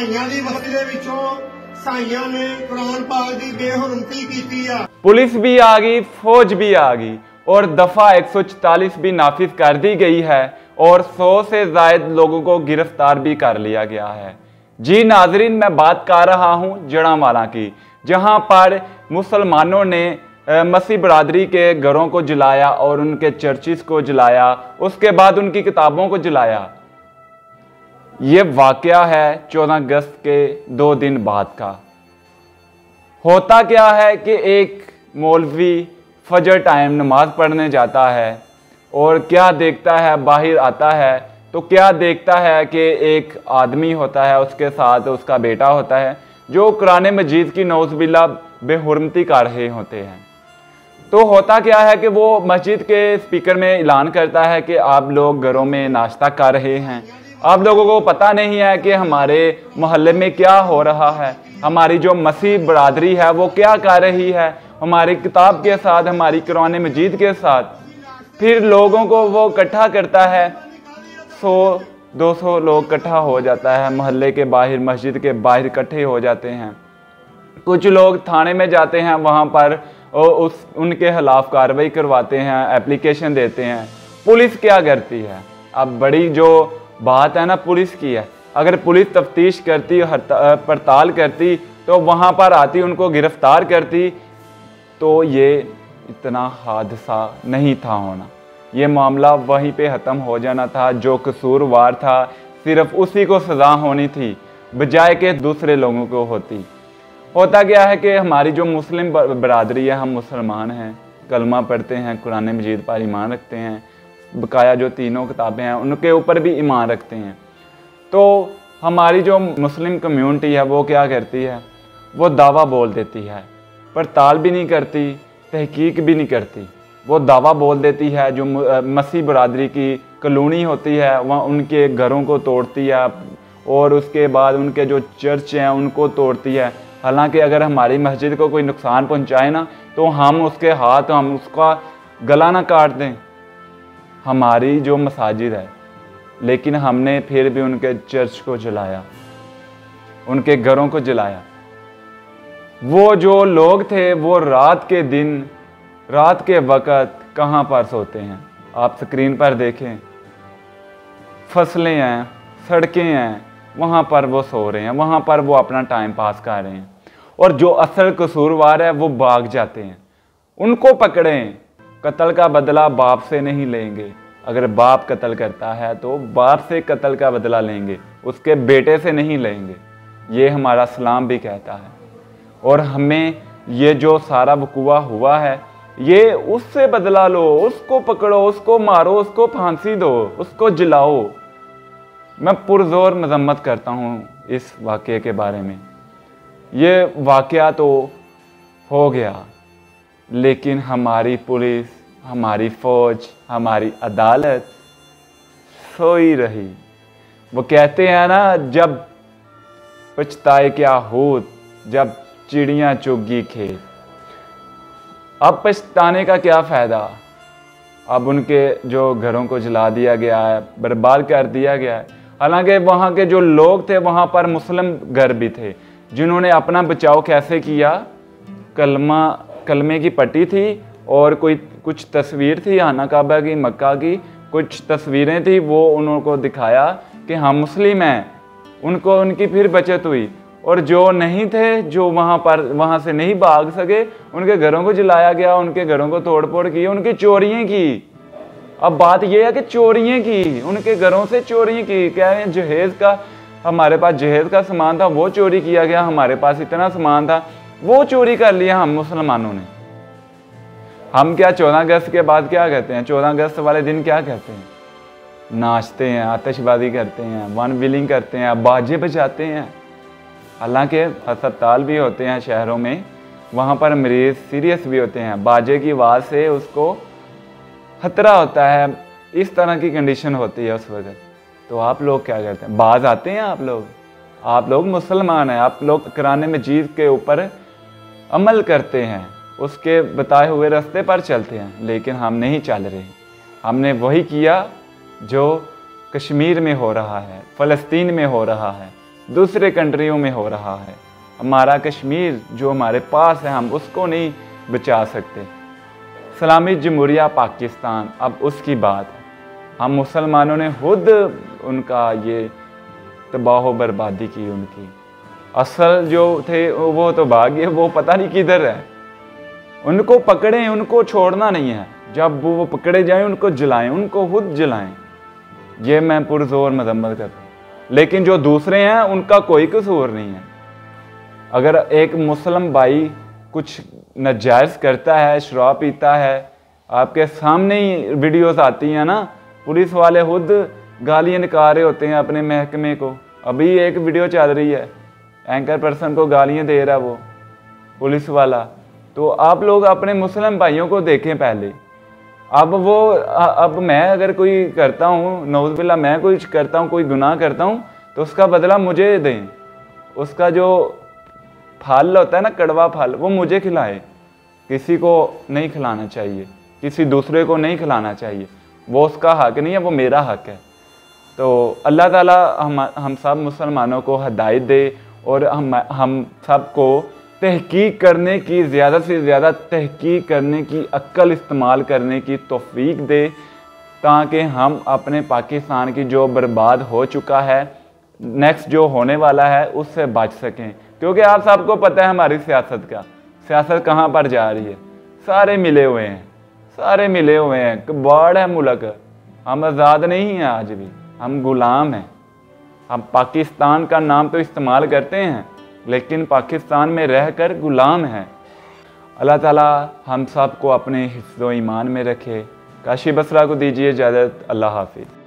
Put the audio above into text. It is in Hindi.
ਸਾਈਆਂ ਦੀ ਬਸਤੀ ਦੇ ਵਿੱਚੋਂ ਸਾਈਆਂ ਨੇ ਕੁਰਾਨ ਪਾਕ ਦੀ ਬੇਹੁਰਮਤੀ ਕੀਤੀ ਆ। पुलिस भी आ गई, फौज भी आ गई और दफा 144 भी नाफिज कर दी गई है और 100 से ज्यादा लोगों को गिरफ्तार भी कर लिया गया है। जी नाजरीन, मैं बात कर रहा हूँ जड़ांवाला की, जहाँ पर मुसलमानों ने मसीह बरादरी के घरों को जलाया और उनके चर्चिस को जलाया, उसके बाद उनकी किताबों को जलाया। ये वाकया है 14 अगस्त के 2 दिन बाद का। होता क्या है कि एक मौलवी फजर टाइम नमाज पढ़ने जाता है और क्या देखता है, बाहर आता है तो क्या देखता है कि एक आदमी होता है, उसके साथ उसका बेटा होता है जो कुरान मजीद की नौज़बिल्ला बेहुरमती कर रहे होते हैं। तो होता क्या है कि वो मस्जिद के स्पीकर में ऐलान करता है कि आप लोग घरों में नाश्ता कर रहे हैं, आप लोगों को पता नहीं है कि हमारे मोहल्ले में क्या हो रहा है, हमारी जो मसीह बरादरी है वो क्या कर रही है हमारी किताब के साथ, हमारी कुरान मजीद के साथ। फिर लोगों को वो इकट्ठा करता है, 100-200 लोग इकट्ठा हो जाता है, मोहल्ले के बाहर, मस्जिद के बाहर इकट्ठे हो जाते हैं। कुछ लोग थाने में जाते हैं, वहाँ पर उनके खिलाफ कार्रवाई करवाते हैं, एप्लीकेशन देते हैं। पुलिस क्या करती है? अब बड़ी जो बात है ना पुलिस की है, अगर पुलिस तफ्तीश करती, पड़ताल करती तो वहाँ पर आती, उनको गिरफ्तार करती तो ये इतना हादसा नहीं था होना। ये मामला वहीं पे ख़त्म हो जाना था। जो कसूरवार था सिर्फ उसी को सज़ा होनी थी, बजाय के दूसरे लोगों को होती। होता क्या है कि हमारी जो मुस्लिम बरादरी है, हम मुसलमान हैं, कलमा पढ़ते हैं, कुरान मजीद पर ईमान रखते हैं, बकाया जो तीनों किताबें हैं उनके ऊपर भी ईमान रखते हैं। तो हमारी जो मुस्लिम कम्यूनिटी है वो क्या करती है, वो दावा बोल देती है, पड़ताल भी नहीं करती, तहकीक भी नहीं करती। वो दावा बोल देती है, जो मसीह बरादरी की कॉलोनी होती है वहाँ उनके घरों को तोड़ती है और उसके बाद उनके जो चर्च हैं उनको तोड़ती है। हालांकि अगर हमारी मस्जिद को कोई नुकसान पहुँचाए ना तो हम उसके हाथ, हम उसका गला ना काट दें, हमारी जो मसाजिद है। लेकिन हमने फिर भी उनके चर्च को जलाया, उनके घरों को जलाया। वो जो लोग थे वो रात के दिन, रात के वक़्त कहाँ पर सोते हैं? आप स्क्रीन पर देखें, फसलें हैं, सड़कें हैं, वहाँ पर वो सो रहे हैं, वहाँ पर वो अपना टाइम पास कर रहे हैं। और जो असल कसूरवार है वो भाग जाते हैं। उनको पकड़ें, कत्ल का बदला बाप से नहीं लेंगे। अगर बाप कत्ल करता है तो बाप से कत्ल का बदला लेंगे, उसके बेटे से नहीं लेंगे। ये हमारा इस्लाम भी कहता है। और हमें ये जो सारा वक़ुआ हुआ है ये उससे बदला लो, उसको पकड़ो, उसको मारो, उसको फांसी दो, उसको जलाओ। मैं पुरज़ोर मज़म्मत करता हूँ इस वाक़े के बारे में। ये वाक़या तो हो गया, लेकिन हमारी पुलिस, हमारी फ़ौज, हमारी अदालत सोई रही। वो कहते हैं ना, जब पछताए क्या होत, जब चिड़ियाँ चुगी खेत। अब पछताने का क्या फ़ायदा? अब उनके जो घरों को जला दिया गया है, बर्बाद कर दिया गया है। हालांकि वहाँ के जो लोग थे वहाँ पर मुस्लिम घर भी थे, जिन्होंने अपना बचाव कैसे किया? कलमे की पट्टी थी और कुछ तस्वीर थी आना काबा की, मक्का की कुछ तस्वीरें थी, वो उनको दिखाया कि हम मुस्लिम हैं, उनको उनकी फिर बचत हुई। और जो नहीं थे, जो वहाँ से नहीं भाग सके, उनके घरों को जलाया गया, उनके घरों को तोड़ फोड़ की, उनकी चोरियाँ की। अब बात यह है कि चोरियाँ की, उनके घरों से चोरियाँ की। कह रहे हैं जहेज़ का, हमारे पास जहेज़ का सामान था वो चोरी किया गया, हमारे पास इतना सामान था वो चोरी कर लिया हम मुसलमानों ने। हम क्या 14 अगस्त के बाद क्या कहते हैं? 14 अगस्त वाले दिन क्या कहते हैं? नाचते हैं, आतिशबाजी करते हैं, वन व्हीलिंग करते हैं, बाजे बजाते हैं। हालांकि अस्पताल भी होते हैं शहरों में, वहाँ पर मरीज़ सीरियस भी होते हैं, बाजे की आवाज़ से उसको खतरा होता है, इस तरह की कंडीशन होती है उस वक्त। तो आप लोग क्या करते हैं? बाज आते हैं आप लोग मुसलमान हैं, आप लोग कुरान मजीद के ऊपर अमल करते हैं, उसके बताए हुए रास्ते पर चलते हैं। लेकिन हम नहीं चल रहे, हमने वही किया जो कश्मीर में हो रहा है, फ़लस्तीन में हो रहा है, दूसरे कंट्रियों में हो रहा है। हमारा कश्मीर जो हमारे पास है, हम उसको नहीं बचा सकते। इस्लामी जमहूरिया पाकिस्तान, अब उसकी बात है। हम मुसलमानों ने खुद उनका ये तबाह बर्बादी की। उनकी असल जो थे वो तो भाग गए, वो पता नहीं किधर है। उनको पकड़ें, उनको छोड़ना नहीं है। जब वो पकड़े जाएं उनको जलाएं, उनको खुद जलाएं। ये मैं पुरजोर मजम्मत करता हूँ। लेकिन जो दूसरे हैं उनका कोई कसूर नहीं है। अगर एक मुस्लिम भाई कुछ नाजायज़ करता है, शराब पीता है, आपके सामने ही वीडियोस आती हैं ना, पुलिस वाले खुद गालियाँ निकाल रहे होते हैं अपने महकमे को। अभी एक वीडियो चल रही है, एंकर पर्सन को गालियाँ दे रहा है वो पुलिस वाला। तो आप लोग अपने मुस्लिम भाइयों को देखें पहले। अब मैं अगर कोई करता हूँ, नऊज़ बिल्लाह, मैं कुछ करता हूँ, कोई गुनाह करता हूँ, तो उसका बदला मुझे दें। उसका जो फल होता है ना, कड़वा फल, वो मुझे खिलाए। किसी को नहीं खिलाना चाहिए, किसी दूसरे को नहीं खिलाना चाहिए। वो उसका हक नहीं है, वो मेरा हक है। तो अल्लाह ताला हम सब मुसलमानों को हिदायत दे और हम सब को तहकीक करने की, ज़्यादा से ज़्यादा तहकीक करने की, अक्ल इस्तेमाल करने की तौफीक दे, ताकि हम अपने पाकिस्तान की जो बर्बाद हो चुका है, नेक्स्ट जो होने वाला है, उससे बच सकें। क्योंकि आप सबको पता है हमारी सियासत का, सियासत कहाँ पर जा रही है। सारे मिले हुए हैं, सारे मिले हुए हैं। कबाड़ है मुल्क, हम आज़ाद नहीं हैं आज भी, हम गुलाम हैं। हम पाकिस्तान का नाम तो इस्तेमाल करते हैं, लेकिन पाकिस्तान में रहकर गुलाम हैं। अल्लाह ताला हम सब को अपने हिफ्ज़ व ईमान में रखे। काशी बसरा को दीजिए इजाज़त। अल्लाह हाफिज़।